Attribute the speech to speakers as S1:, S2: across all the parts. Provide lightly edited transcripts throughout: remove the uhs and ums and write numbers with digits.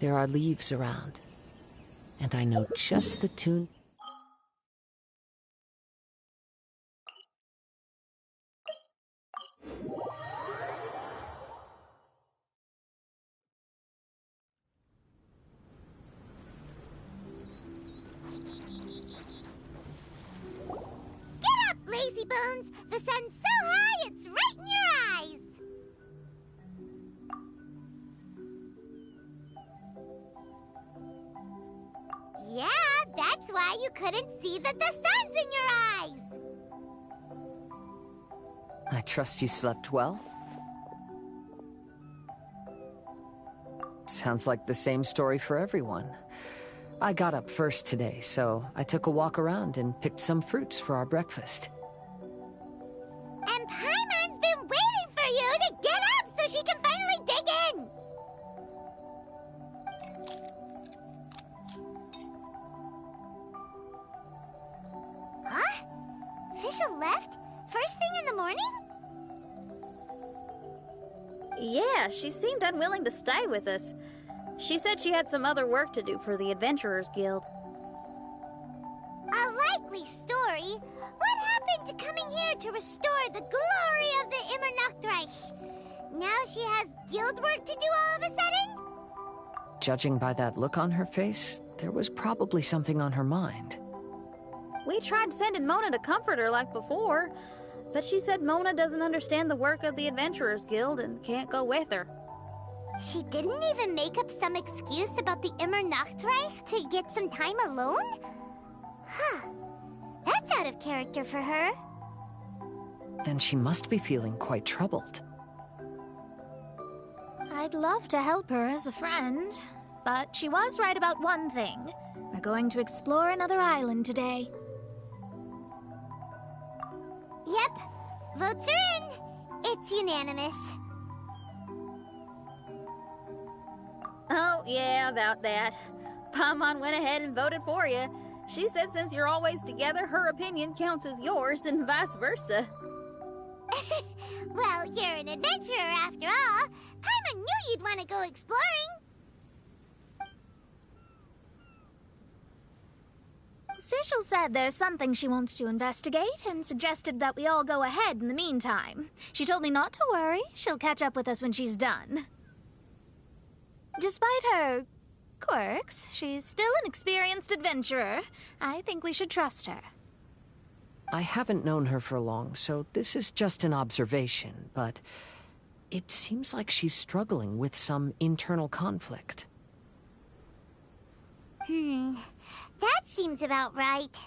S1: There are leaves around, and I know just the tune.
S2: Get up, lazy bones! The sun's so high it's right in your eyes! Yeah, that's why you couldn't see that the sun's in your eyes!
S1: I trust you slept well? Sounds like the same story for everyone. I got up first today, so I took a walk around and picked some fruits for our breakfast.
S2: And Paimon's been waiting for you to get up so she can finally dig in! Huh? Fischl left? First thing in the morning?
S3: Yeah, she seemed unwilling to stay with us. She said she had some other work to do for the Adventurers Guild.
S2: A likely story. What happened to coming here to restore the glory of the Immernachtreich? Now she has guild work to do all of a sudden?
S1: Judging by that look on her face, there was probably something on her mind.
S3: We tried sending Mona to comfort her like before, but she said Mona doesn't understand the work of the Adventurers Guild and can't go with her.
S2: She didn't even make up some excuse about the Immernachtreich to get some time alone? Huh. That's out of character for her.
S1: Then she must be feeling quite troubled.
S4: I'd love to help her as a friend, but she was right about one thing. We're going to explore another island today.
S2: Yep. Votes are in. It's unanimous.
S3: Oh, yeah, about that. Paimon went ahead and voted for you. She said since you're always together, her opinion counts as yours and vice versa.
S2: Well, you're an adventurer after all. Paimon knew you'd want to go exploring.
S4: Fischl said there's something she wants to investigate and suggested that we all go ahead in the meantime. She told me not to worry. She'll catch up with us when she's done. Despite her quirks, she's still an experienced adventurer. I think we should trust her.
S1: I haven't known her for long, so this is just an observation, but it seems like she's struggling with some internal conflict.
S2: That seems about right.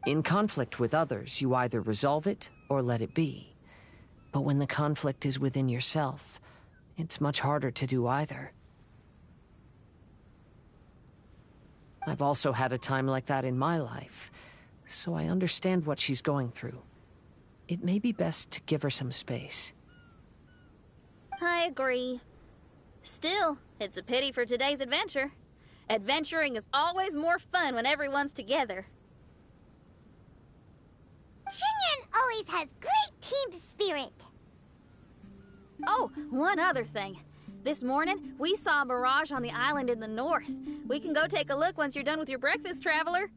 S1: In conflict with others, you either resolve it or let it be. But when the conflict is within yourself, it's much harder to do either. I've also had a time like that in my life, so I understand what she's going through. It may be best to give her some space.
S3: I agree. Still, it's a pity for today's adventure. Adventuring is always more fun when everyone's together.
S2: Xinyan always has great team spirit.
S3: Oh, one other thing. This morning, we saw a mirage on the island in the north. We can go take a look once you're done with your breakfast, traveler.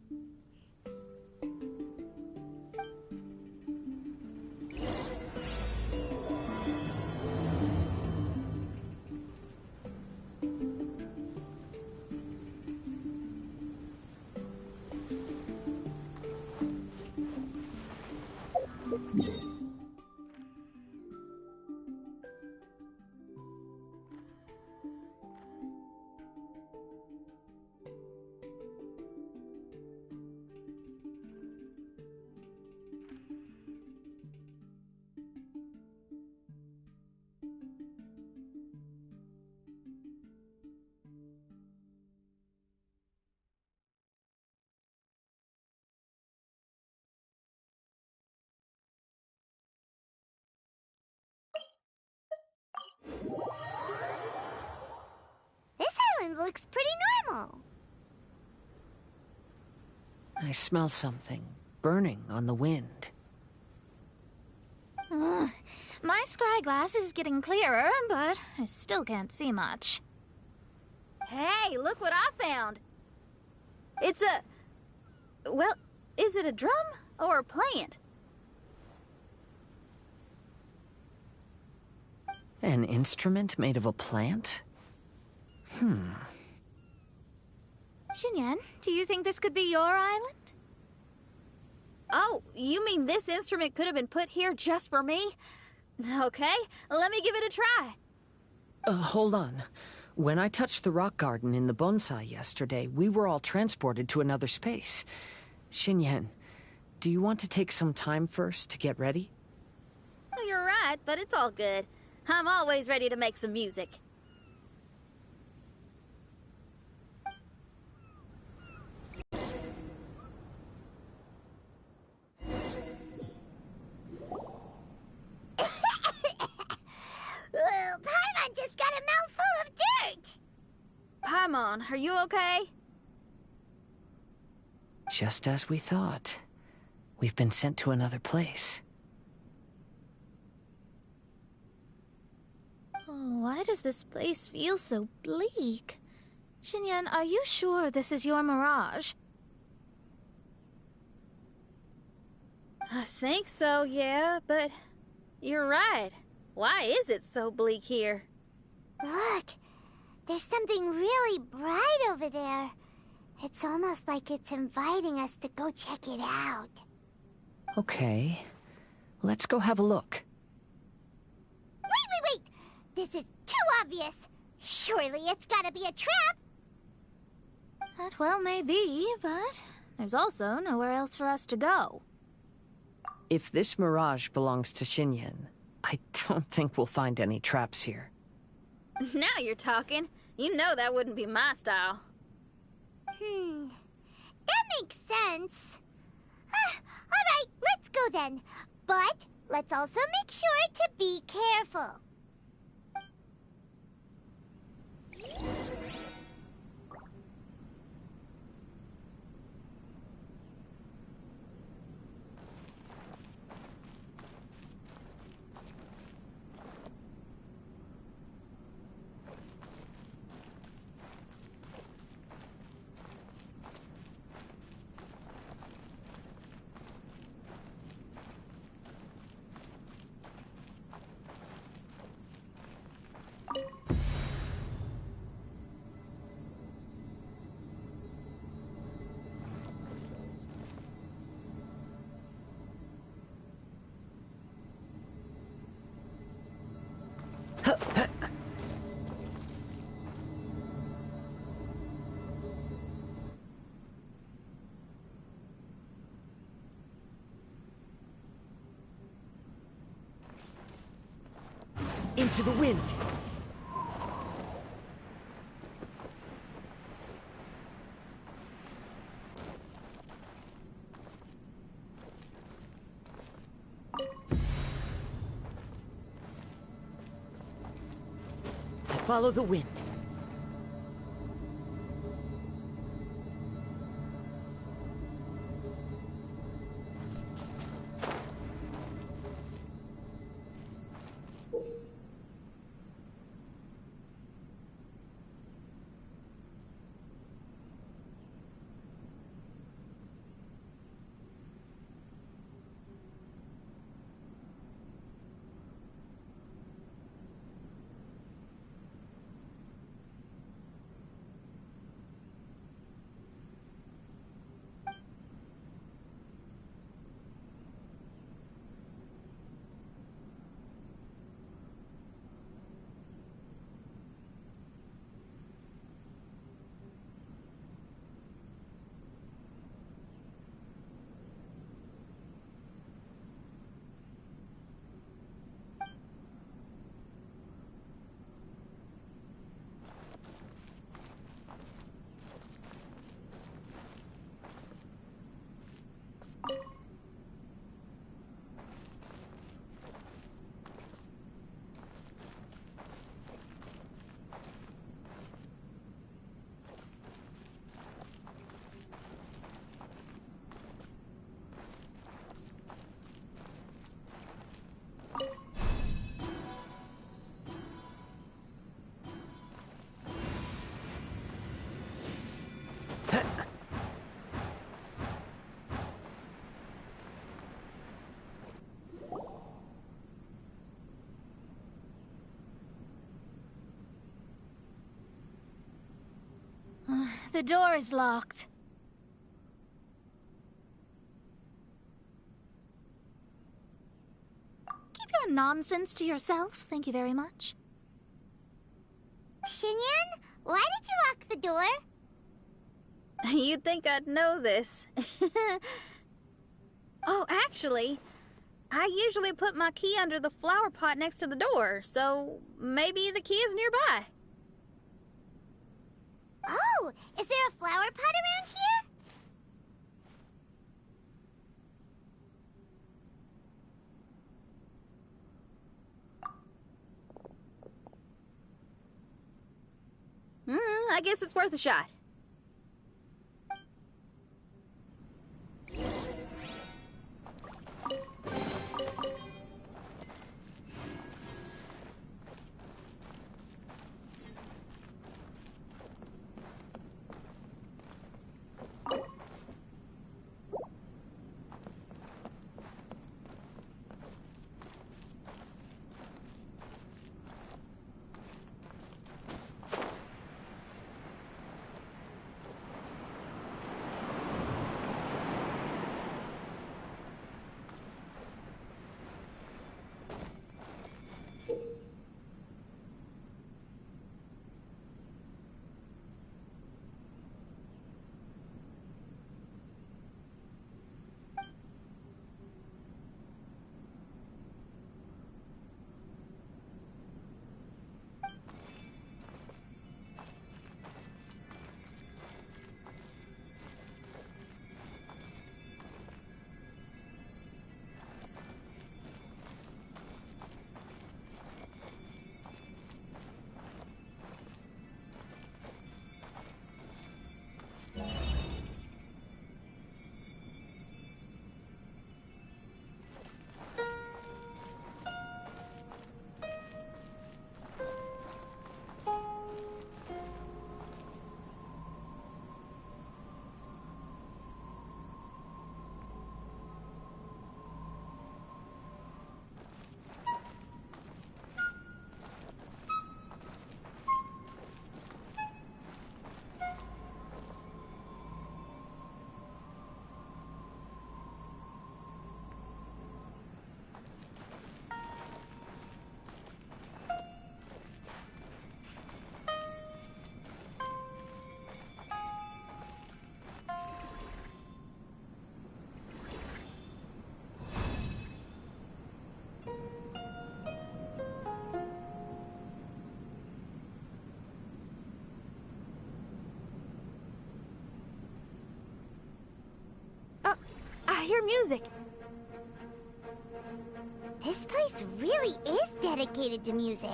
S2: This island looks pretty normal.
S1: I smell something burning on the wind.
S4: My scry glass is getting clearer, but I still can't see much.
S3: Hey, look what I found. It's a... Well, is it a drum or a plant?
S1: An instrument made of a plant?
S4: Xinyan, do you think this could be your island?
S3: Oh, you mean this instrument could have been put here just for me? Okay, let me give it a try.
S1: Hold on. When I touched the rock garden in the bonsai yesterday, we were all transported to another space. Xinyan, do you want to take some time first to get ready?
S3: Well, you're right, but it's all good. I'm always ready to make some music.
S2: Paimon just got a mouthful of dirt!
S3: Paimon, are you okay?
S1: Just as we thought. We've been sent to another place.
S4: Oh, why does this place feel so bleak? Xinyan, are you sure this is your mirage?
S3: I think so, yeah, but you're right. Why is it so bleak here?
S2: Look, there's something really bright over there. It's almost like it's inviting us to go check it out.
S1: Okay. Let's go have a look.
S2: Wait! This is too obvious. Surely it's gotta be a trap.
S4: That well may be, but there's also nowhere else for us to go.
S1: If this mirage belongs to Xinyan, I don't think we'll find any traps here.
S3: Now you're talking. You know that wouldn't be my style.
S2: That makes sense. Alright, let's go then. But let's also make sure to be careful.
S1: Into the wind! I follow the wind.
S4: The door is locked. Keep your nonsense to yourself, thank you very much.
S2: Xinyan, why did you lock the door?
S3: You'd think I'd know this. Oh, actually, I usually put my key under the flower pot next to the door, so maybe the key is nearby.
S2: Oh, is there a flower pot around here?
S3: I guess it's worth a shot. I hear music.
S2: This place really is dedicated to music.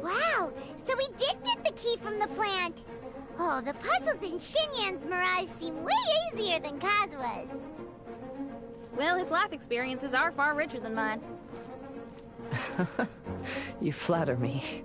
S2: Wow, so we did get the key from the plant. Oh, the puzzles in Xinyan's Mirage seem way easier than Kazua's.
S3: Well, his life experiences are far richer than mine.
S1: You flatter me.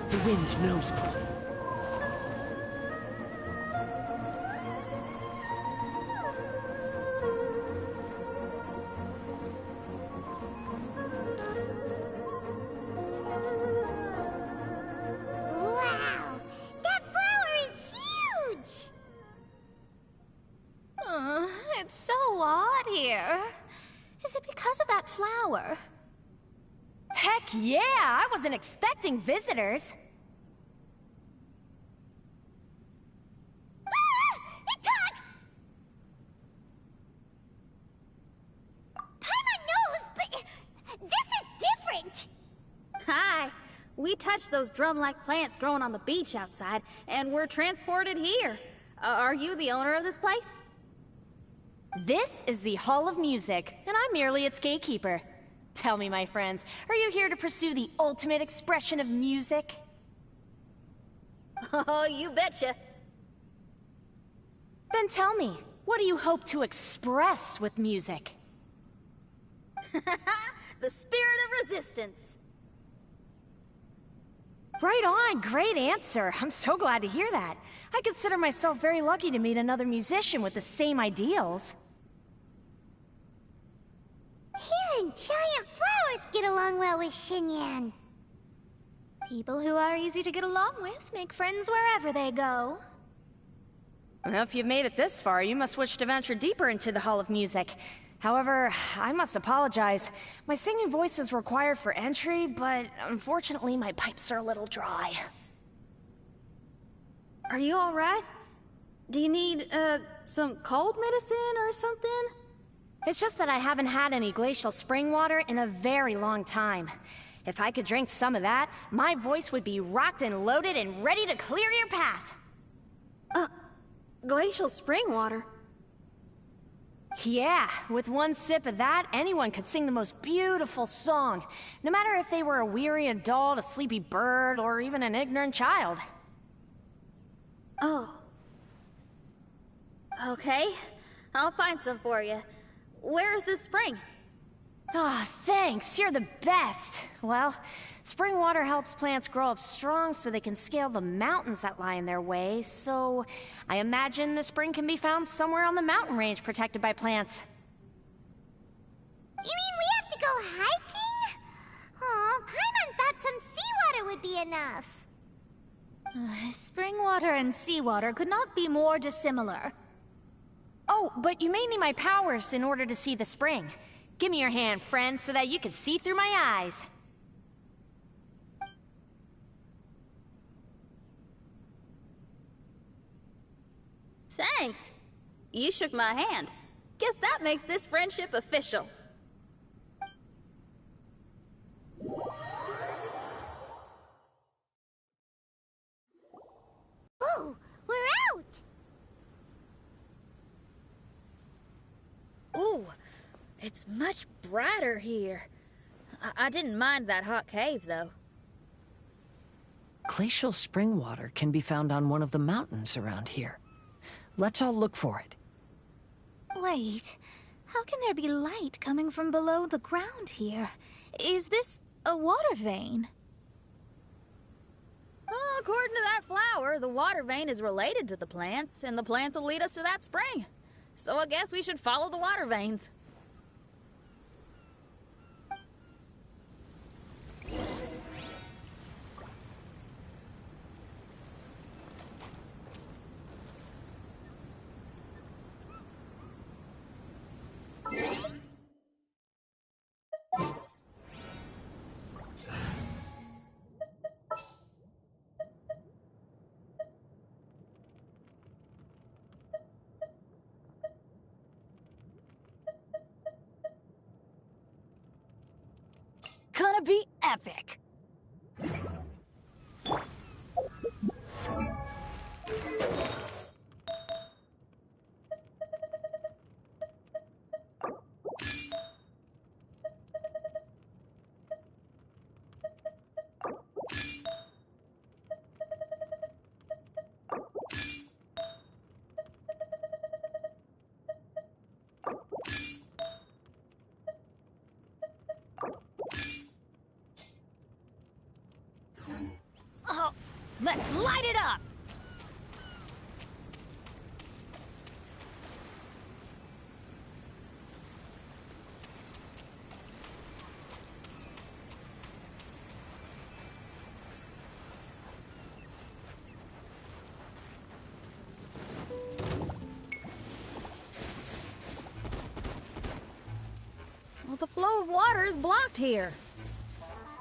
S5: The wind knows me.
S2: Wow! That flower is huge!
S4: here. Is it because of that flower?
S6: Heck yeah! I wasn't expecting visitors.
S2: Ah! It talks! Paimon knows, but this is different!
S3: Hi! We touched those drum-like plants growing on the beach outside, and we're transported here. Are you the owner of this place?
S6: This is the Hall of Music, and I'm merely its gatekeeper. Tell me, my friends, are you here to pursue the ultimate expression of music?
S3: Oh, you betcha.
S6: Then tell me, what do you hope to express with music?
S3: The spirit of resistance.
S6: Right on, great answer. I'm so glad to hear that. I consider myself very lucky to meet another musician with the same ideals.
S2: Even giant flowers get along well with Xinyan.
S4: People who are easy to get along with make friends wherever they go.
S6: Well, if you've made it this far, you must wish to venture deeper into the Hall of Music. However, I must apologize. My singing voice is required for entry, but unfortunately my pipes are a little dry.
S3: Are you alright? Do you need, some cold medicine or something?
S6: It's just that I haven't had any glacial spring water in a very long time. If I could drink some of that, my voice would be rocked and loaded and ready to clear your path.
S3: Glacial spring water?
S6: Yeah, with one sip of that, anyone could sing the most beautiful song, no matter if they were a weary adult, a sleepy bird, or even an ignorant child.
S3: Oh. Okay, I'll find some for you. Where is this spring?
S6: Ah, thanks, you're the best. Well, spring water helps plants grow up strong so they can scale the mountains that lie in their way, so I imagine the spring can be found somewhere on the mountain range protected by plants.
S2: You mean we have to go hiking? Aw, Paimon thought some seawater would be enough.
S4: Spring water and seawater could not be more dissimilar.
S6: Oh, but you may need my powers in order to see the spring. Give me your hand, friend, so that you can see through my eyes.
S3: Thanks. You shook my hand. Guess that makes this friendship official.
S2: Ooh, we're out!
S3: Ooh, it's much brighter here. I didn't mind that hot cave, though.
S1: Glacial spring water can be found on one of the mountains around here. Let's all look for it.
S4: Wait, how can there be light coming from below the ground here? Is this a water vein?
S3: Well, according to that flower, the water vein is related to the plants, and the plants will lead us to that spring. So I guess we should follow the water veins.
S6: Gonna be epic. Oh, let's light it up!
S3: is blocked here.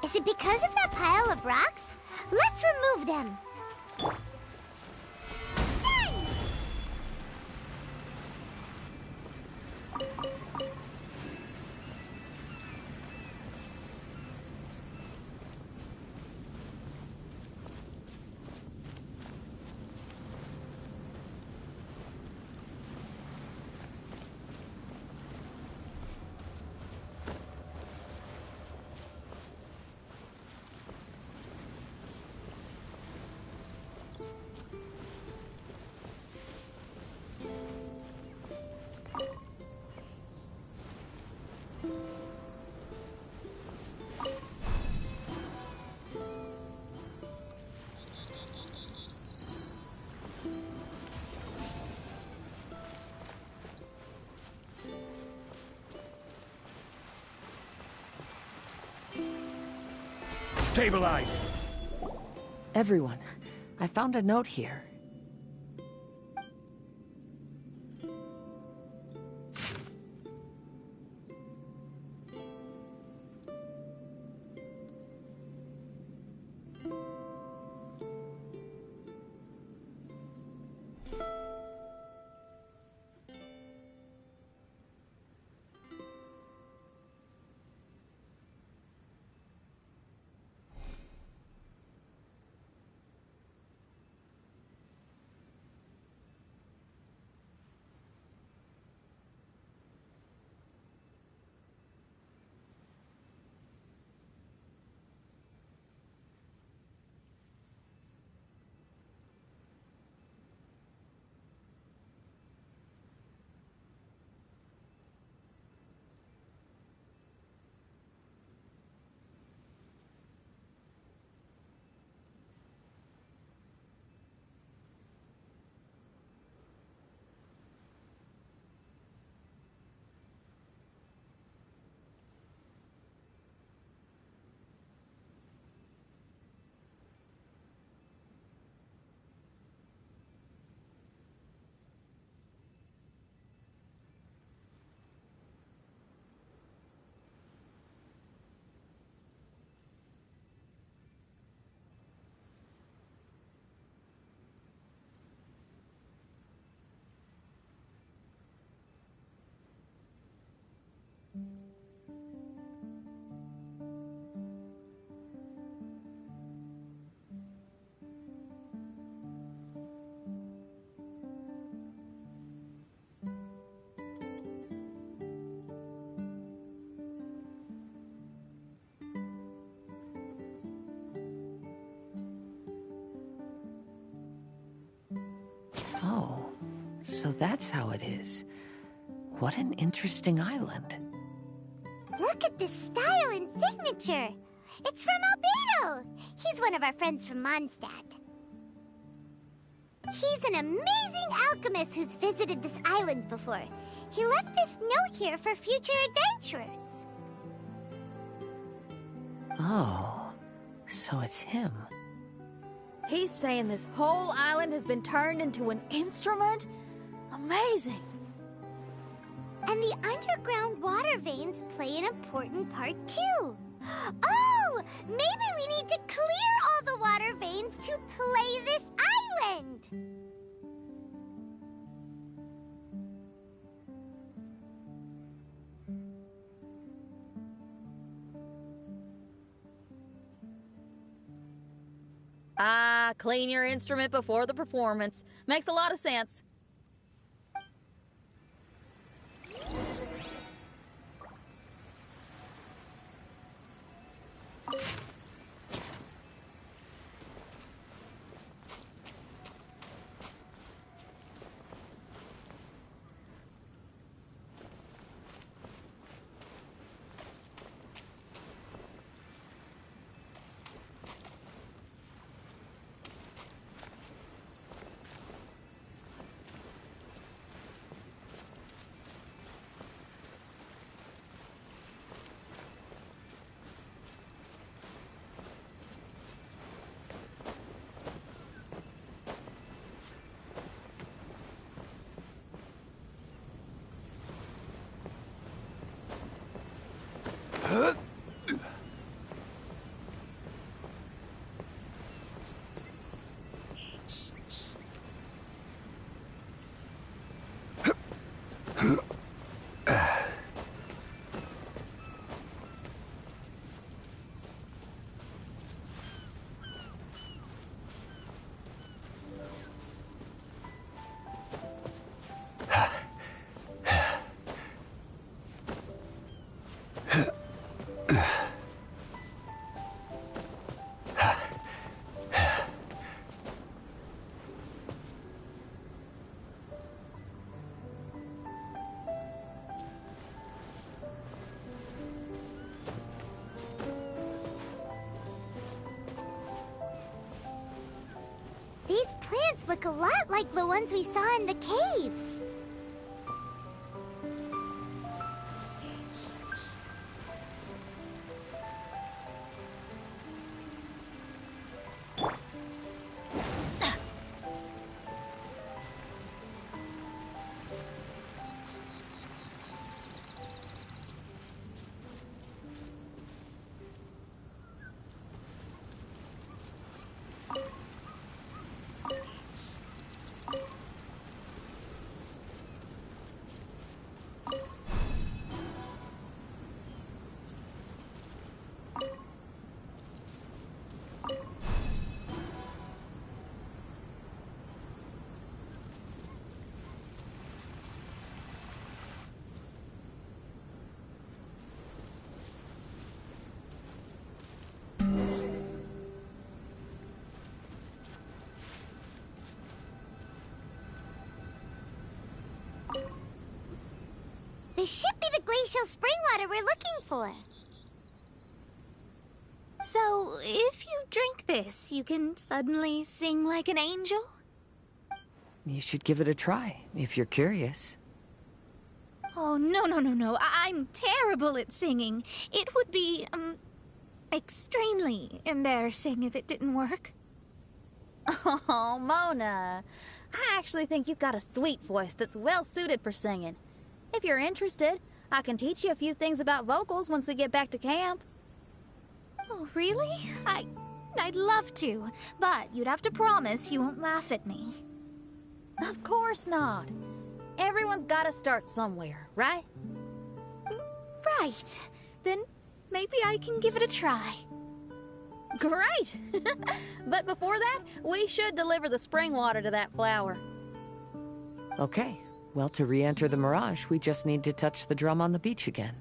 S2: Is it because of that pile of rocks? Let's remove them. Done!
S5: Stabilize!
S1: Everyone, I found a note here. Oh, so that's how it is. What an interesting island.
S2: Look at this style and signature. It's from Albedo. He's one of our friends from Mondstadt. He's an amazing alchemist who's visited this island before. He left this note here for future adventurers.
S1: Oh, so it's him.
S3: He's saying this whole island has been turned into an instrument? Amazing!
S2: And the underground water veins play an important part too. Oh, maybe we need to clear all the water veins to play this island.
S3: Ah, clean your instrument before the performance. Makes a lot of sense.
S2: glaciers look a lot like the ones we saw in the cave. This should be the glacial spring water we're looking for.
S4: So, if you drink this, you can suddenly sing like an angel?
S1: You should give it a try, if you're curious.
S4: Oh, no. I'm terrible at singing. It would be, extremely embarrassing if it didn't work.
S3: Oh, Mona. I actually think you've got a sweet voice that's well suited for singing. If you're interested, I can teach you a few things about vocals once we get back to camp.
S4: Oh, really? I'd love to, but you'd have to promise you won't laugh at me.
S3: Of course not. Everyone's got to start somewhere, right?
S4: Right. Then maybe I can give it a try.
S3: Great! But before that, we should deliver the spring water to that flower.
S1: Okay. Well, to re-enter the Mirage, we just need to touch the drum on the beach again.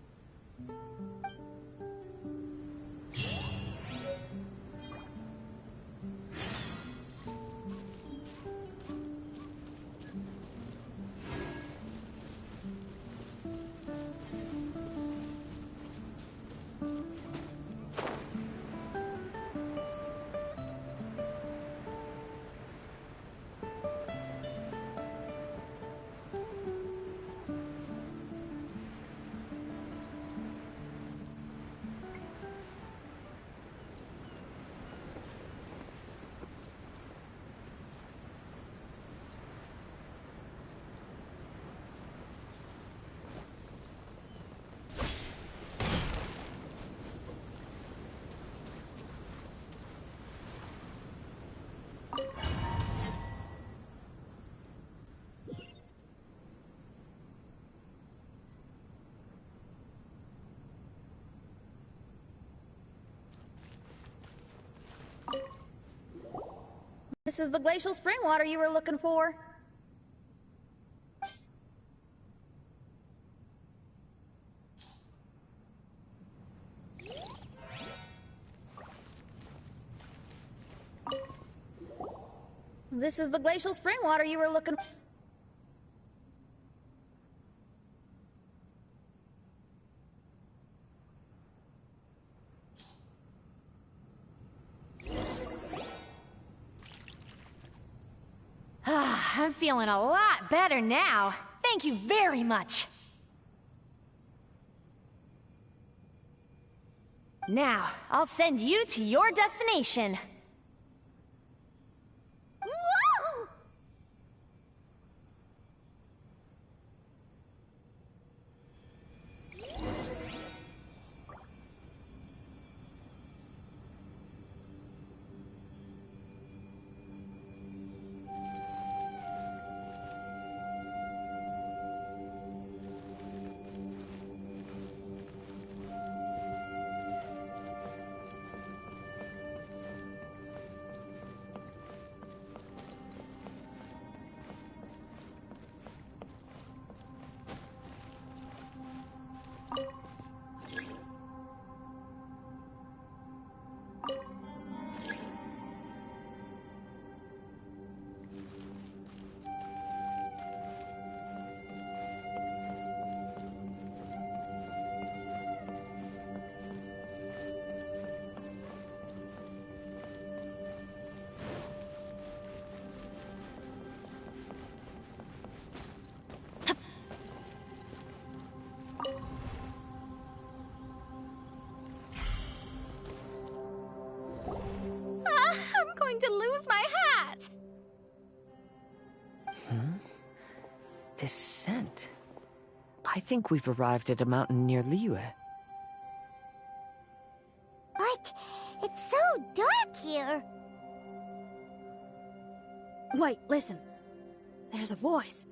S3: This is the glacial spring water you were looking for. This is the glacial spring water you were looking for.
S6: I'm feeling a lot better now. Thank you very much. Now, I'll send you to your destination.
S2: Whoa!
S1: This scent. I think we've arrived at a mountain near Liyue.
S2: But it's so dark here.
S3: Wait, listen. There's a voice.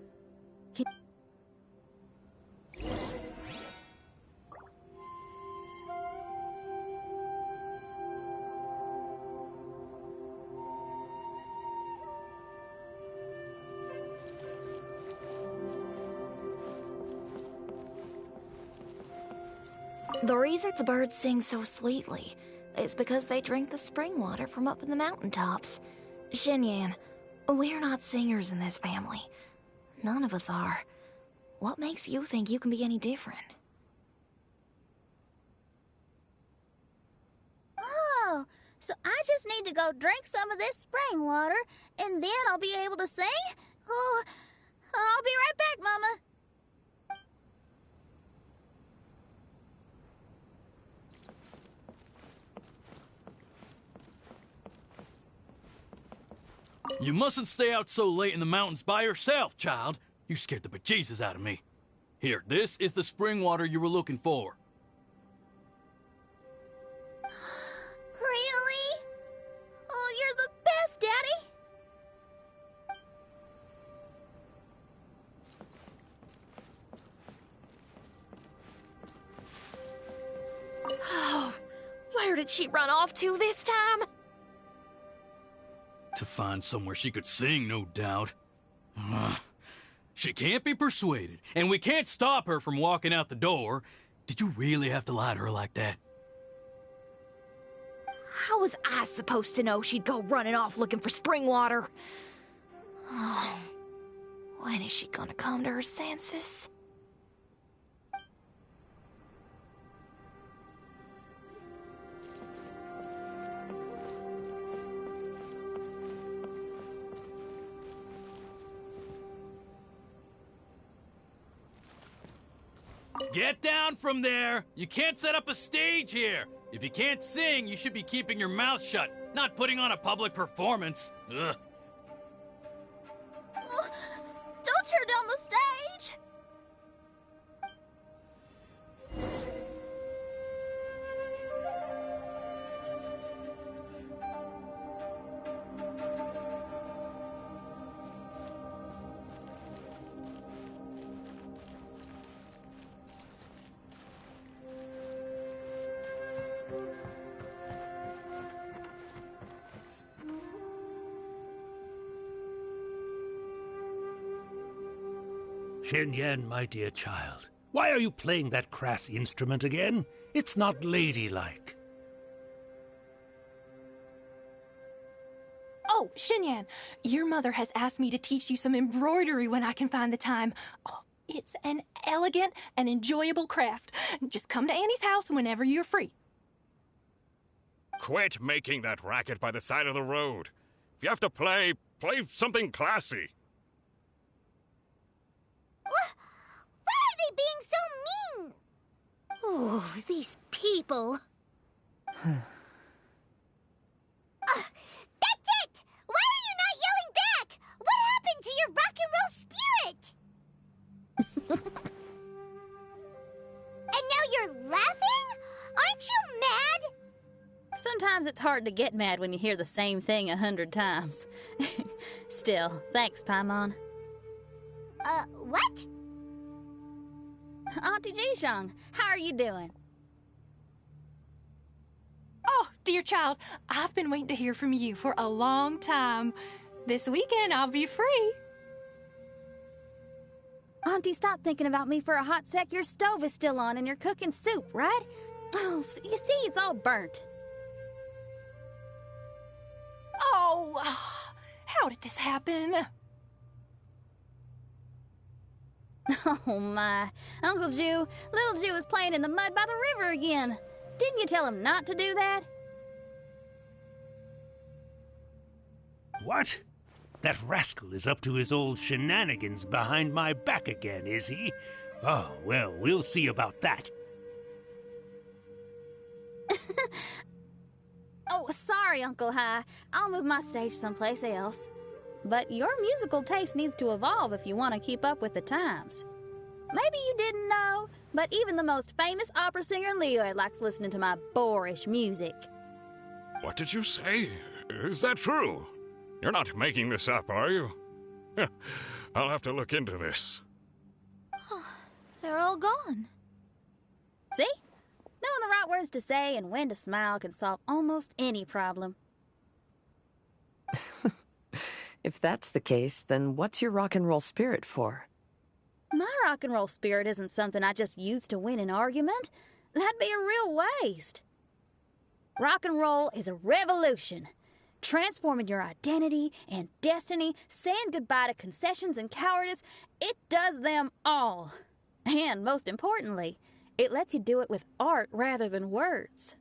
S4: The reason the birds sing so sweetly is because they drink the spring water from up in the mountaintops. Xinyan, we're not singers in this family. None of us are. What makes you think you can be any different?
S3: Oh, so I just need to go drink some of this spring water, and then I'll be able to sing? Oh, I'll be right back, Mama.
S7: You mustn't stay out so late in the mountains by yourself, child. You scared the bejesus out of me. Here, this is the spring water you were looking for.
S3: Really? Oh, you're the best, Daddy.
S4: Oh, where did she run off to this time?
S7: To find somewhere she could sing, no doubt. She can't be persuaded, and we can't stop her from walking out the door. Did you really have to lie to her like that?
S4: How was I supposed to know she'd go running off looking for spring water? Oh, when is she gonna come to her senses?
S7: Get down from there! You can't set up a stage here! If you can't sing, you should be keeping your mouth shut, not putting on a public performance. Ugh.
S3: Oh, don't tear down the stage!
S8: Xinyan, my dear child, why are you playing that crass instrument again? It's not ladylike.
S9: Oh, Xinyan, your mother has asked me to teach you some embroidery when I can find the time. Oh, it's an elegant and enjoyable craft. Just come to Annie's house whenever you're free.
S10: Quit making that racket by the side of the road. If you have to play something classy.
S2: Why are they being so mean?
S4: Oh, these people.
S2: That's it! Why are you not yelling back? What happened to your rock and roll spirit? And now you're laughing? Aren't you mad?
S3: Sometimes it's hard to get mad when you hear the same thing 100 times. Still, thanks, Paimon.
S2: What?
S3: Auntie Jishang, how are you doing?
S9: Oh, dear child, I've been waiting to hear from you for a long time. This weekend, I'll be free.
S3: Auntie, stop thinking about me for a hot sec. Your stove is still on and you're cooking soup, right? Oh, you see, it's all burnt.
S9: Oh, how did this happen?
S3: Oh, my. Uncle Jew, little Jew is playing in the mud by the river again. Didn't you tell him not to do that?
S8: What? That rascal is up to his old shenanigans behind my back again, is he? Oh, well, we'll see about that.
S3: Oh, sorry, Uncle High. I'll move my stage someplace else. but your musical taste needs to evolve if you want to keep up with the times. Maybe you didn't know, but even the most famous opera singer Leo likes listening to my boorish music.
S10: What did you say? Is that true? You're not making this up, are you? I'll have to look into this.
S4: They're all gone.
S3: See? Knowing the right words to say and when to smile can solve almost any problem.
S1: If that's the case, then what's your rock and roll spirit for?
S3: My rock and roll spirit isn't something I just use to win an argument. That'd be a real waste. Rock and roll is a revolution. Transforming your identity and destiny, saying goodbye to concessions and cowardice, it does them all. And most importantly, it lets you do it with art rather than words.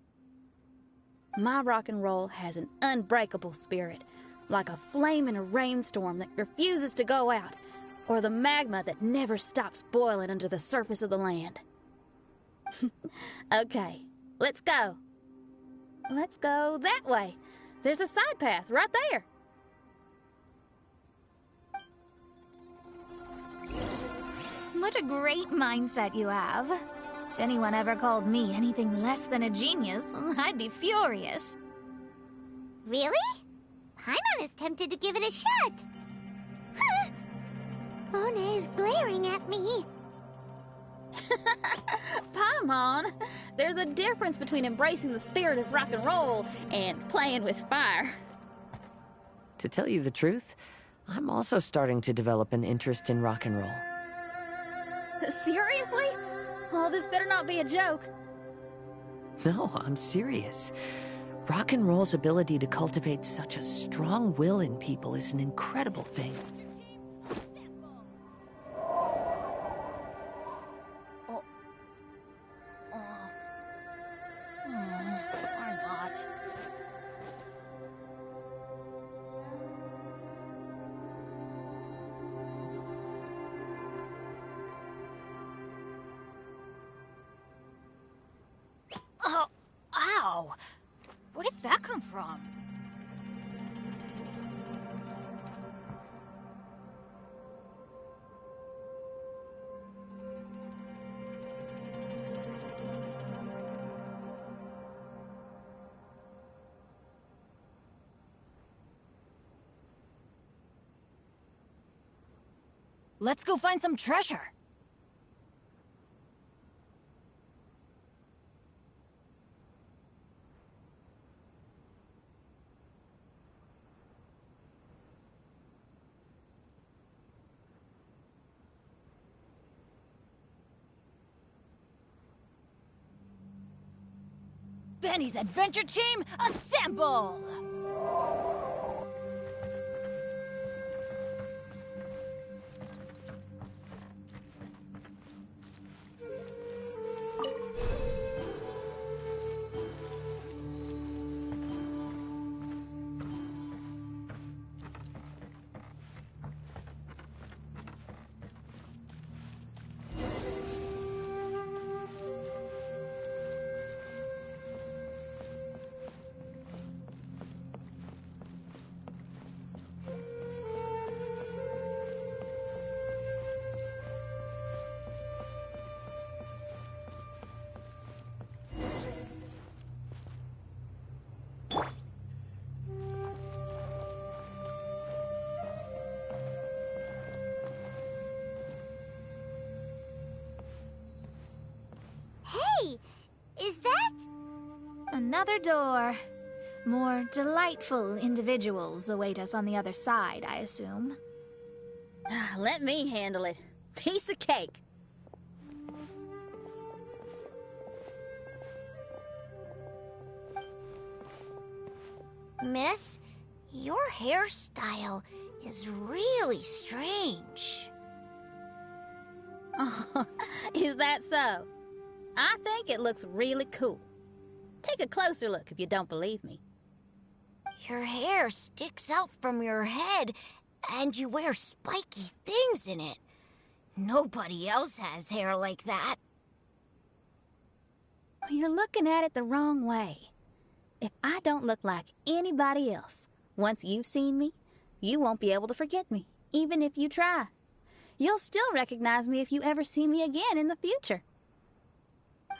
S3: My rock and roll has an unbreakable spirit, like a flame in a rainstorm that refuses to go out, or the magma that never stops boiling under the surface of the land. Okay, let's go. Let's go that way. There's a side path right there.
S4: What a great mindset you have. If anyone ever called me anything less than a genius, I'd be furious.
S2: Really? Paimon is tempted to give it a shot. Mona is glaring at me.
S3: Paimon, there's a difference between embracing the spirit of rock and roll and playing with fire.
S1: To tell you the truth, I'm also starting to develop an interest in rock and roll.
S3: Seriously? Oh, this better not be a joke.
S1: No, I'm serious. Rock and roll's ability to cultivate such a strong will in people is an incredible thing.
S6: Oh, ow! Where did that come from? Let's go find some treasure. Benny's adventure team, assemble!
S2: Hey, is that?
S4: Another door. More delightful individuals await us on the other side, I assume.
S3: Let me handle it. Piece of cake.
S2: Miss, your hairstyle is really strange.
S3: Oh, is that so? I think it looks really cool. Take a closer look if you don't believe me.
S2: Your hair sticks out from your head, and you wear spiky things in it. Nobody else has hair like that.
S3: You're looking at it the wrong way. If I don't look like anybody else, once you've seen me, you won't be able to forget me, even if you try. You'll still recognize me if you ever see me again in the future.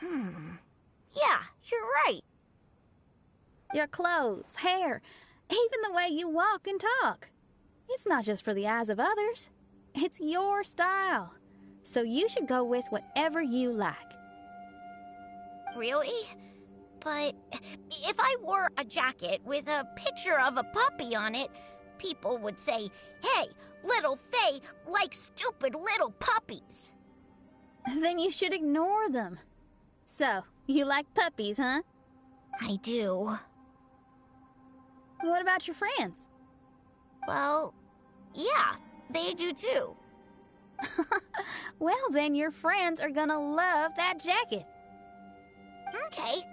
S2: Yeah, you're right.
S3: Your clothes, hair, even the way you walk and talk. It's not just for the eyes of others. It's your style. So you should go with whatever you like.
S2: Really? But if I wore a jacket with a picture of a puppy on it, people would say, "Hey, little Faye likes stupid little puppies."
S3: Then you should ignore them. So, you like puppies, huh?
S2: I do.
S3: What about your friends?
S2: Well, yeah, they do too.
S3: Well, then your friends are gonna love that jacket.
S2: Okay.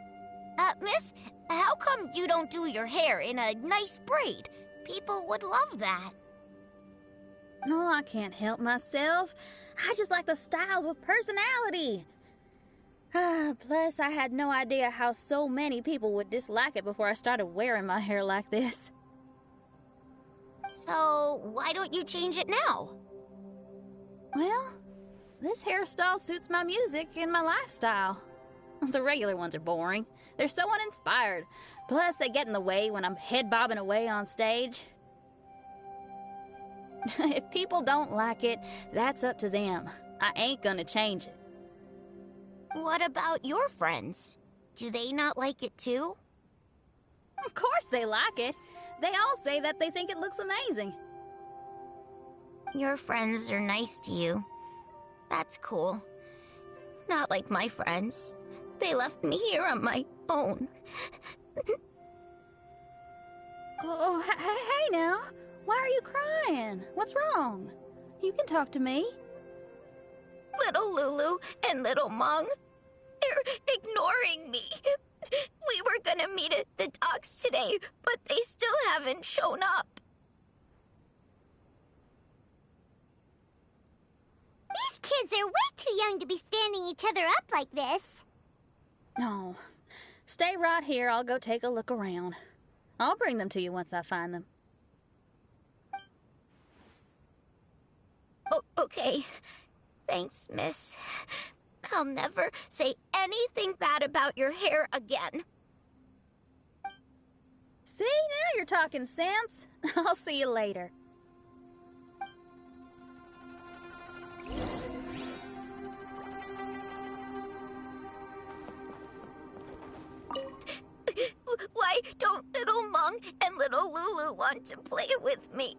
S2: Miss, how come you don't do your hair in a nice braid? People would love that.
S3: No, I can't help myself. I just like the styles with personality. Plus, I had no idea how so many people would dislike it before I started wearing my hair like this.
S2: So, why don't you change it now?
S3: Well, this hairstyle suits my music and my lifestyle. The regular ones are boring. They're so uninspired. Plus, they get in the way when I'm head bobbing away on stage. If people don't like it, that's up to them. I ain't gonna change it.
S2: What about your friends? Do they not like it too?
S3: Of course they like it. They all say that they think it looks amazing.
S2: Your friends are nice to you. That's cool. Not like my friends. They left me here on my own.
S3: Hey now. Why are you crying? What's wrong? You can talk to me.
S2: Little Lulu and little Mung, they're ignoring me. We were gonna meet at the docks today, but they still haven't shown up. These kids are way too young to be standing each other up like this.
S3: No. Stay right here. I'll go take a look around. I'll bring them to you once I find them.
S2: Oh, okay. Thanks, miss. I'll never say anything bad about your hair again.
S3: See, now you're talking sense. I'll see you later.
S2: Why don't little Mung and little Lulu want to play with me?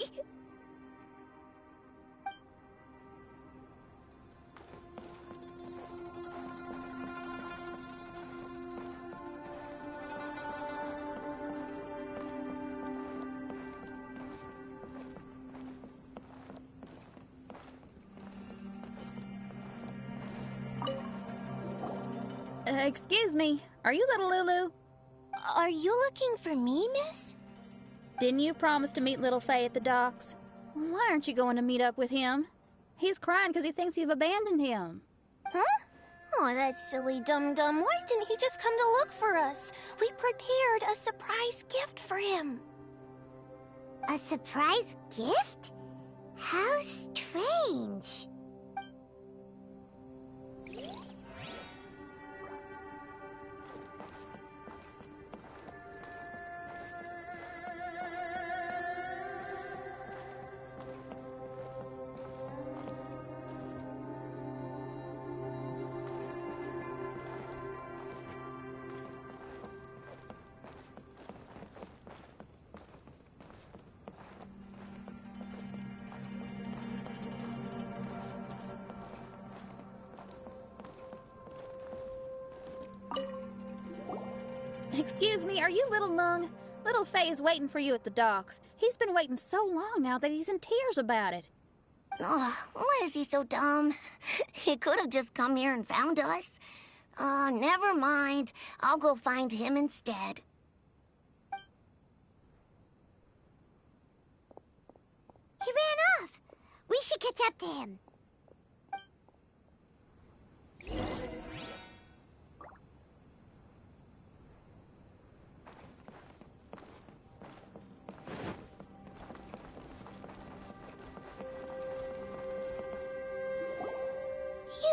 S3: Excuse me. Are you little Lulu?
S2: Are you looking for me, miss?
S3: Didn't you promise to meet little Faye at the docks? Why aren't you going to meet up with him? He's crying because he thinks you've abandoned him.
S2: Huh? Oh, that silly dum-dum. Why didn't he just come to look for us? We prepared a surprise gift for him. A surprise gift? How strange.
S3: Excuse me, are you little Mung? Little Faye is waiting for you at the docks. He's been waiting so long now that he's in tears about it.
S2: Oh, why is he so dumb? He could have just come here and found us. Oh, never mind. I'll go find him instead. He ran off. We should catch up to him.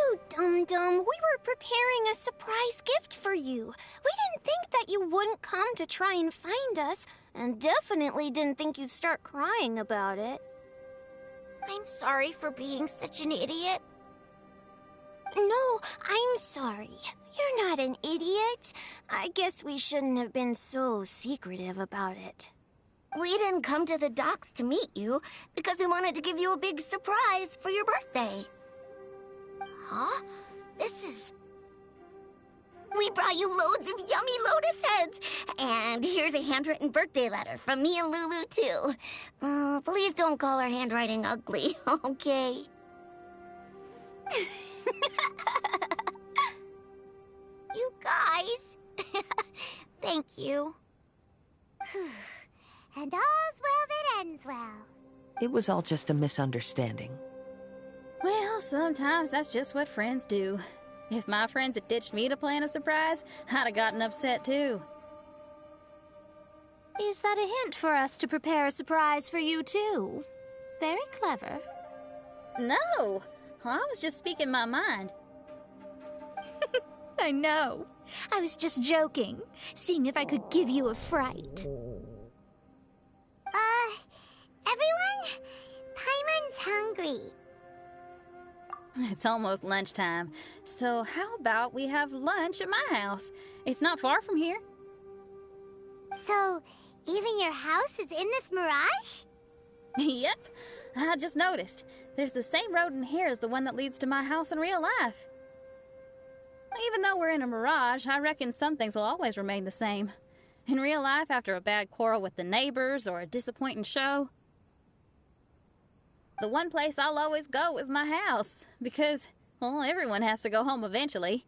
S2: You dum-dum. We were preparing a surprise gift for you. We didn't think that you wouldn't come to try and find us, and definitely didn't think you'd start crying about it. I'm sorry for being such an idiot. No, I'm sorry. You're not an idiot. I guess we shouldn't have been so secretive about it. We didn't come to the docks to meet you because we wanted to give you a big surprise for your birthday. Huh? We brought you loads of yummy lotus heads. And here's a handwritten birthday letter from me and Lulu, too. Please don't call our handwriting ugly, okay? You guys. Thank you. And all's well that ends well.
S1: It was all just a misunderstanding.
S3: Well, sometimes that's just what friends do. If my friends had ditched me to plan a surprise, I'd have gotten upset too.
S11: Is that a hint for us to prepare a surprise for you too? Very clever.
S3: No! I was just speaking my mind.
S11: I know. I was just joking, seeing if I could give you a fright.
S2: Everyone? Paimon's hungry.
S3: It's almost lunchtime, so how about we have lunch at my house? It's not far from here.
S2: So, even your house is in this mirage?
S3: Yep, I just noticed. There's the same road in here as the one that leads to my house in real life. Even though we're in a mirage, I reckon some things will always remain the same. In real life, after a bad quarrel with the neighbors or a disappointing show, the one place I'll always go is my house, because, well, everyone has to go home eventually.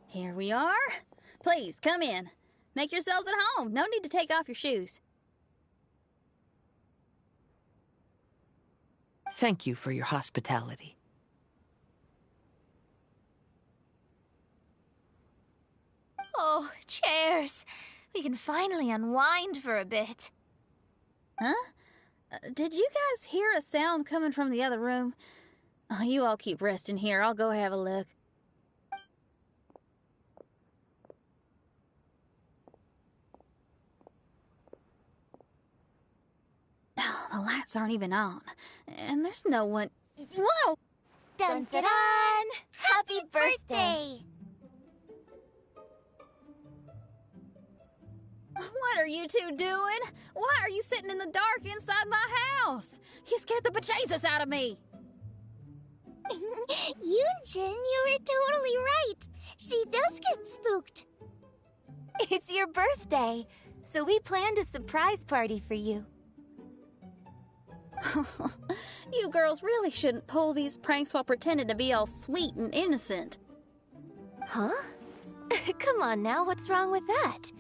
S3: Here we are. Please, come in. Make yourselves at home. No need to take off your shoes.
S1: Thank you for your hospitality.
S11: Oh, chairs. We can finally unwind for a bit.
S3: Huh? Did you guys hear a sound coming from the other room? Oh, you all keep resting here. I'll go have a look. Oh, the lights aren't even on. And there's no one... Whoa!
S2: Dun dun dun! Happy birthday!
S3: What are you two doing? Why are you sitting in the dark inside my house? You scared the bejesus out of me.
S2: Yunjin, you were totally right. She does get spooked.
S12: It's your birthday, so we planned a surprise party for you.
S3: You girls really shouldn't pull these pranks while pretending to be all sweet and innocent.
S12: Huh? Come on now, what's wrong with that?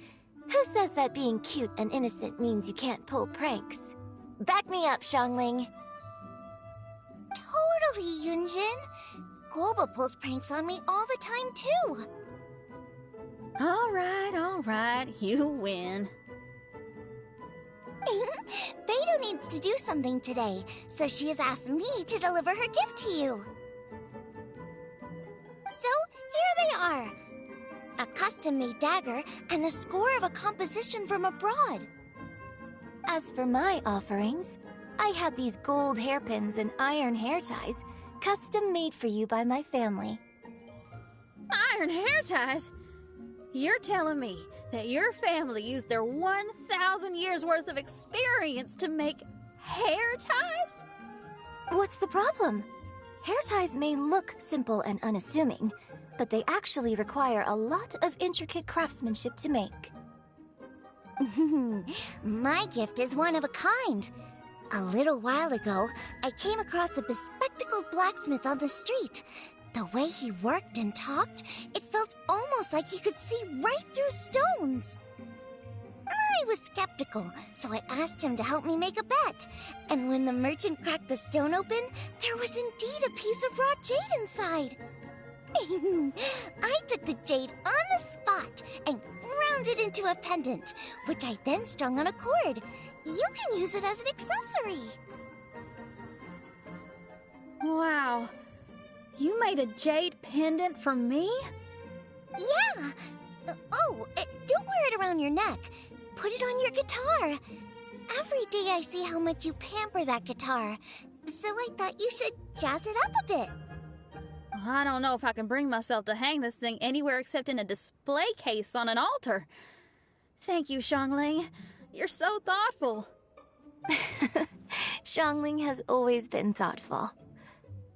S12: Who says that being cute and innocent means you can't pull pranks? Back me up, Xiangling.
S2: Totally, Yunjin. Guoba pulls pranks on me all the time, too.
S3: All right. You win.
S2: Beidou needs to do something today, so she has asked me to deliver her gift to you. So, here they are. A custom-made dagger and the score of a composition from abroad.
S12: As for my offerings, I have these gold hairpins and iron hair ties, custom made for you by my family.
S3: Iron hair ties? You're telling me that your family used their 1,000 years worth of experience to make hair ties?
S12: What's the problem? Hair ties may look simple and unassuming, but they actually require a lot of intricate craftsmanship to make. My gift is one of a kind. A little while ago, I came across a bespectacled blacksmith on the street. The way he worked and talked, it felt almost like he could see right through stones. I was skeptical, so I asked him to help me make a bet. And when the merchant cracked the stone open, there was indeed a piece of raw jade inside. I took the jade on the spot and ground it into a pendant, which I then strung on a cord. You can use it as an accessory.
S3: Wow. You made a jade pendant for me?
S12: Yeah. Don't wear it around your neck. Put it on your guitar. Every day I see how much you pamper that guitar, so I thought you should jazz it up a bit.
S3: I don't know if I can bring myself to hang this thing anywhere except in a display case on an altar. Thank you, Xiangling. You're so thoughtful.
S12: Xiangling has always been thoughtful.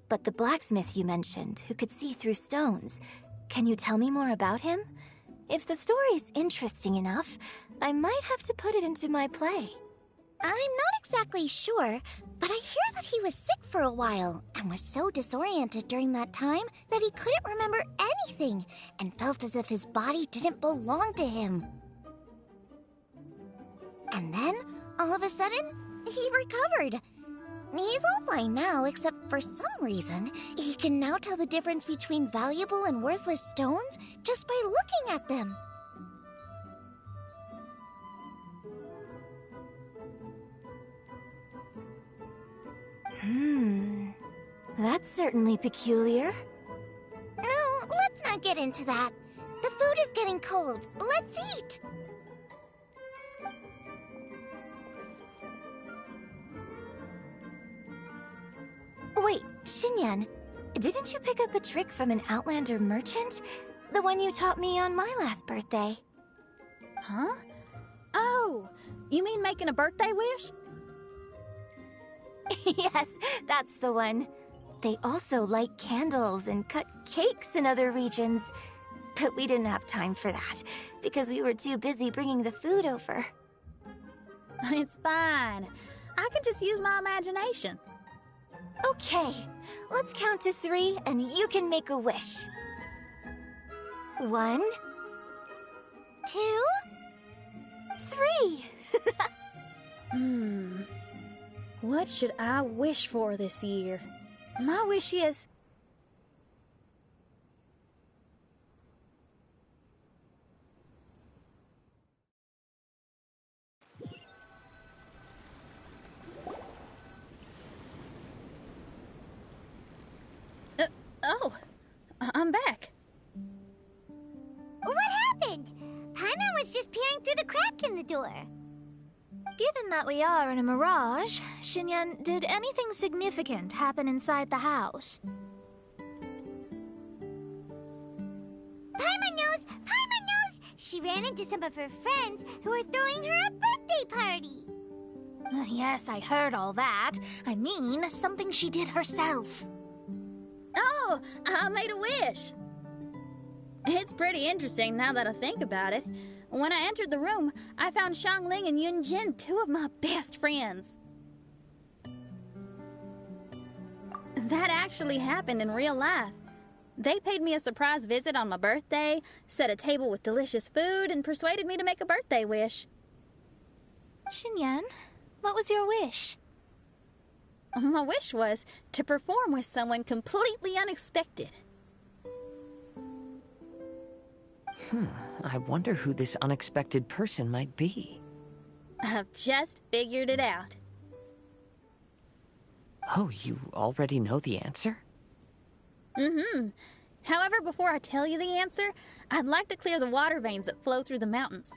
S12: But the blacksmith you mentioned, who could see through stones, can you tell me more about him? If the story's interesting enough, I might have to put it into my play. I'm not exactly sure, but I hear that he was sick for a while and was so disoriented during that time that he couldn't remember anything and felt as if his body didn't belong to him. And then, all of a sudden, he recovered. He's all fine now, except for some reason, he can now tell the difference between valuable and worthless stones just by looking at them. That's certainly peculiar. No, let's not get into that. The food is getting cold. Let's eat! Wait, Xinyan, didn't you pick up a trick from an Outlander merchant? The one you taught me on my last birthday.
S3: Huh? Oh, you mean making a birthday wish?
S12: Yes, that's the one. They also light candles and cut cakes in other regions. But we didn't have time for that, because we were too busy bringing the food over.
S3: It's fine. I can just use my imagination.
S12: Okay, let's count to 3 and you can make a wish. 1, 2, 3.
S3: What should I wish for this year? My wish is... I'm back.
S2: What happened? Paimon was just peering through the crack in the door.
S11: Given that we are in a mirage, Xinyan, did anything significant happen inside the house?
S2: Paimon knows! Paimon knows! She ran into some of her friends who were throwing her a birthday party.
S11: Yes, I heard all that. I mean, something she did herself.
S3: Oh, I made a wish. It's pretty interesting now that I think about it. When I entered the room, I found Xiangling and Yunjin, 2 of my best friends. That actually happened in real life. They paid me a surprise visit on my birthday, set a table with delicious food, and persuaded me to make a birthday wish.
S11: Xinyan, what was your wish?
S3: My wish was to perform with someone completely unexpected.
S1: I wonder who this unexpected person might be.
S3: I've just figured it out.
S1: Oh, you already know the answer?
S3: However, before I tell you the answer, I'd like to clear the water veins that flow through the mountains.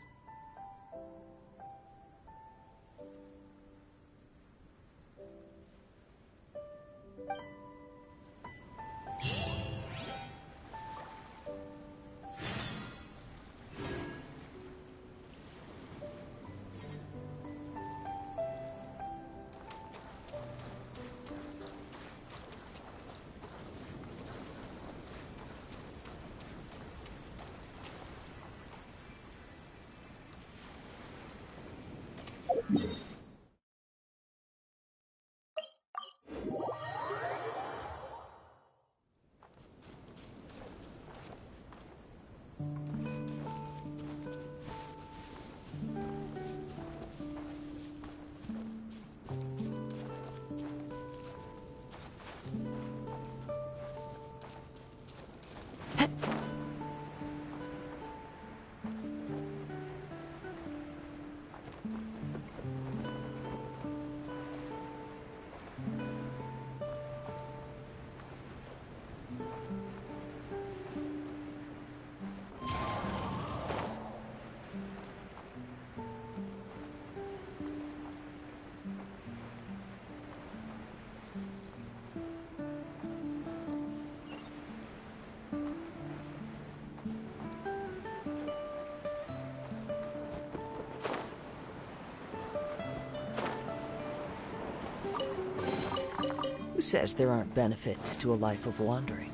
S1: Who says there aren't benefits to a life of wandering?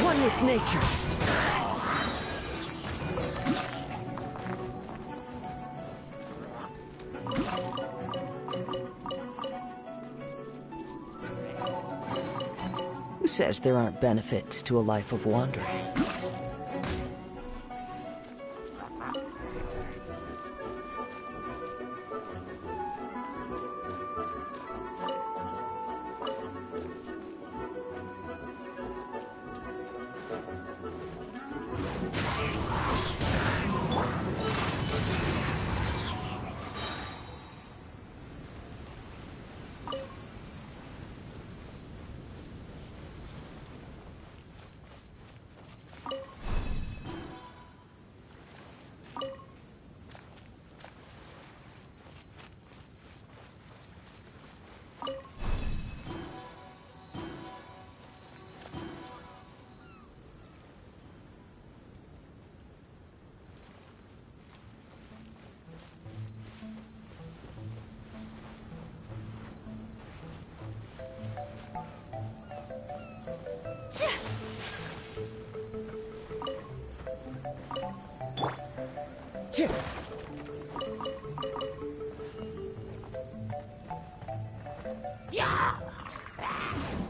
S1: One with nature. Who says there aren't benefits to a life of wandering?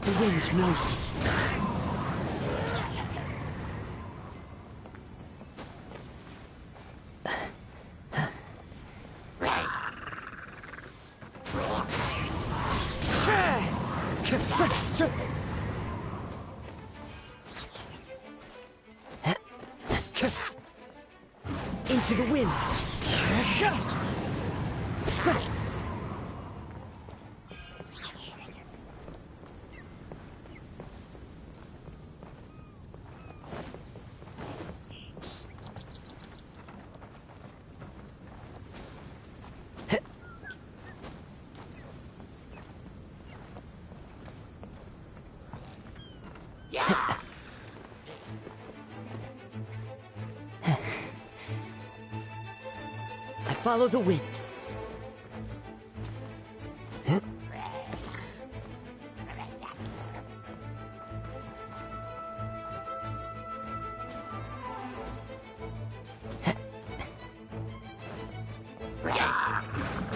S1: The wind knows me. Into the wind. Follow the wind.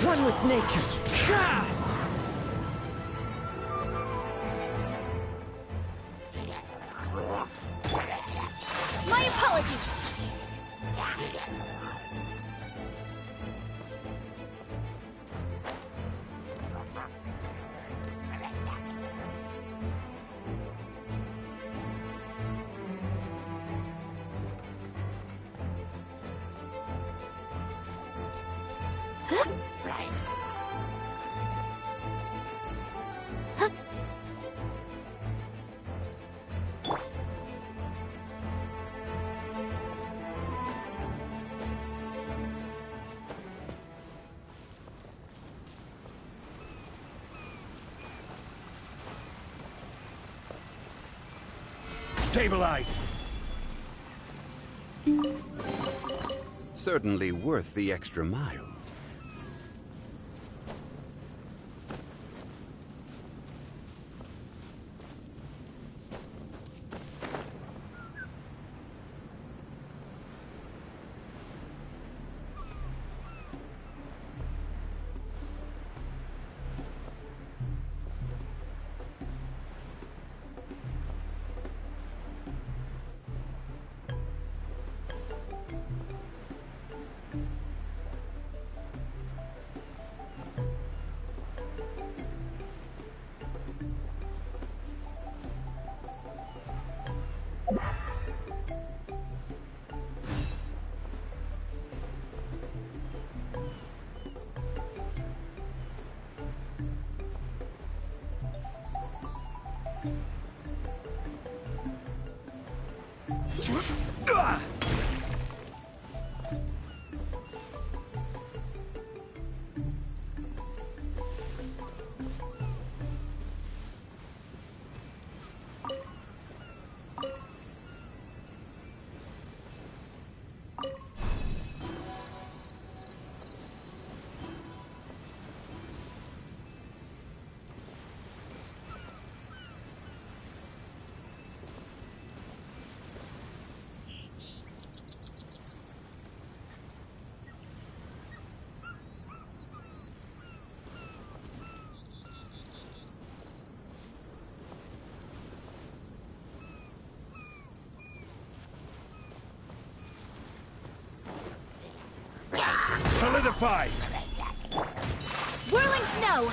S1: One with nature.
S3: My apologies.
S13: Stabilize! Certainly worth the extra mile. Solidify!
S11: Whirling snow!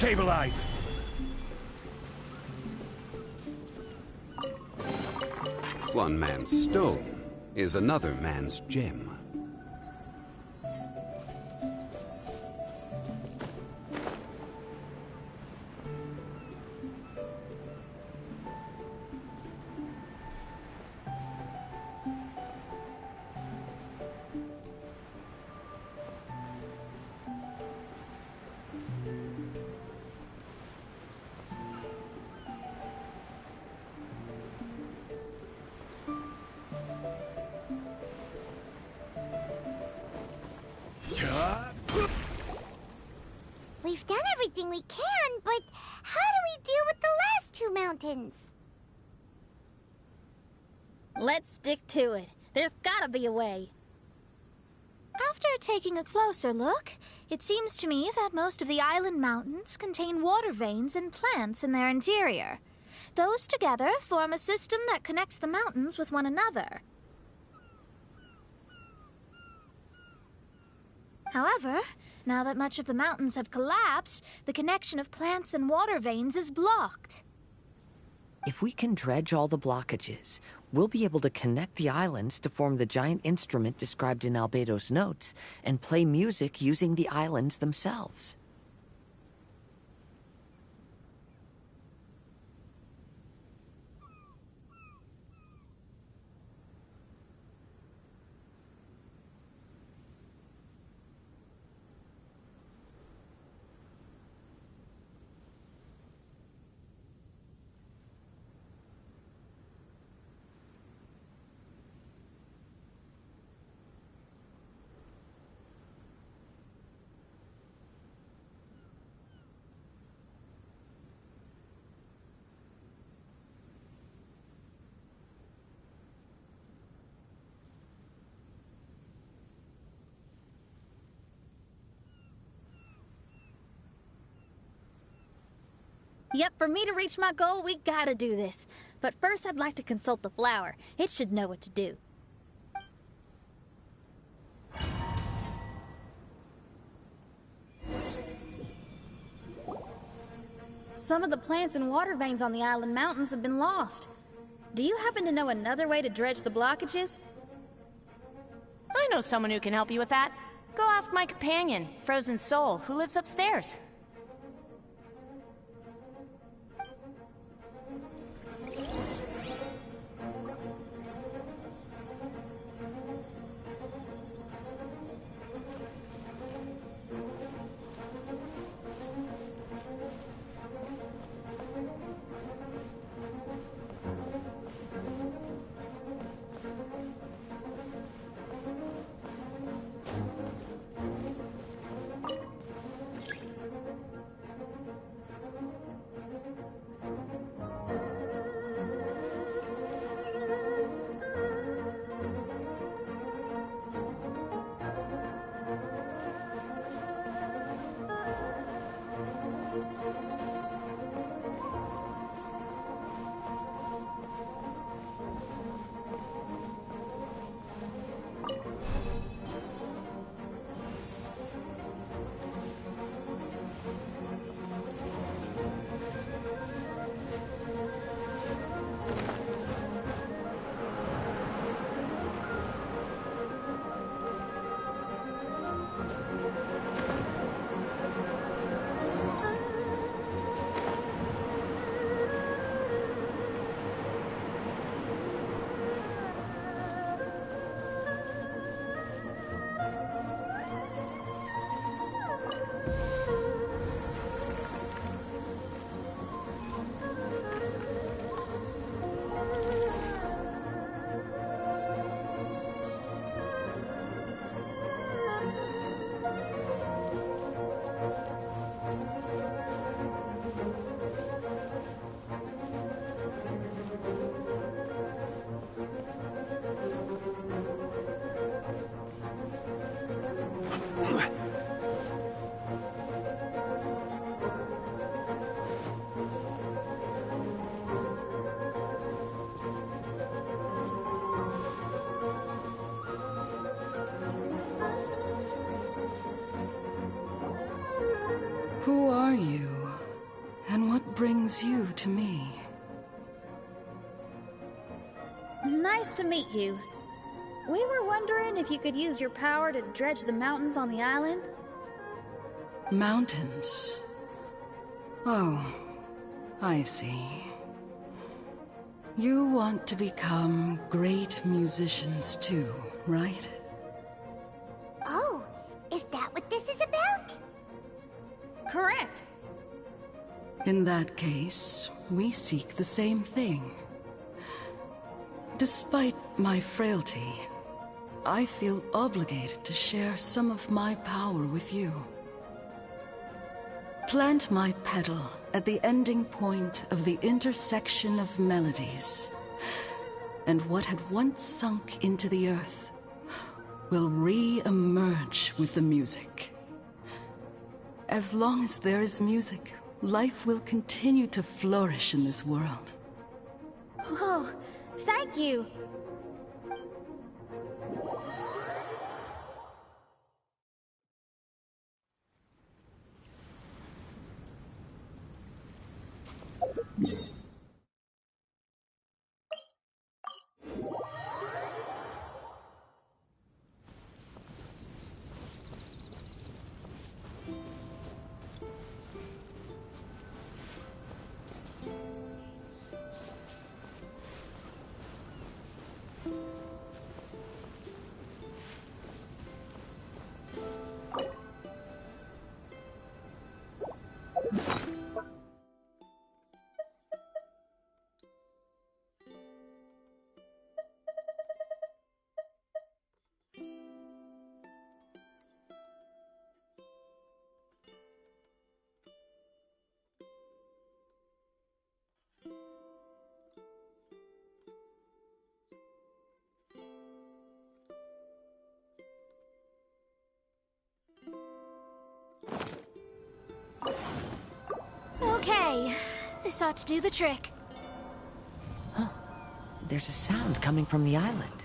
S13: Stabilize! One man's stone is another man's gem.
S2: We've done everything we can, but how do we deal with the last two mountains?
S3: Let's stick to it. There's gotta be a way.
S11: After taking a closer look, it seems to me that most of the island mountains contain water veins and plants in their interior. Those together form a system that connects the mountains with one another. However, now that much of the mountains have collapsed, the connection of plants and water veins is blocked.
S1: If we can dredge all the blockages, we'll be able to connect the islands to form the giant instrument described in Albedo's notes and play music using the islands themselves.
S3: Yep, for me to reach my goal, we gotta do this. But first, I'd like to consult the flower. It should know what to do. Some of the plants and water veins on the island mountains have been lost. Do you happen to know another way to dredge the blockages?
S6: I know someone who can help you with that. Go ask my companion, Frozen Soul, who lives upstairs.
S14: brings you to me?
S3: Nice to meet you. We were wondering if you could use your power to dredge the mountains on the island?
S14: Mountains? Oh, I see. You want to become great musicians too, right?
S2: Oh, is that what this is about?
S3: Correct.
S14: In that case, we seek the same thing. Despite my frailty, I feel obligated to share some of my power with you. Plant my petal at the ending point of the intersection of melodies, and what had once sunk into the earth will re-emerge with the music. As long as there is music, life will continue to flourish in this world.
S3: Oh, thank you.
S11: Okay, this ought to do the trick.
S1: There's a sound coming from the island.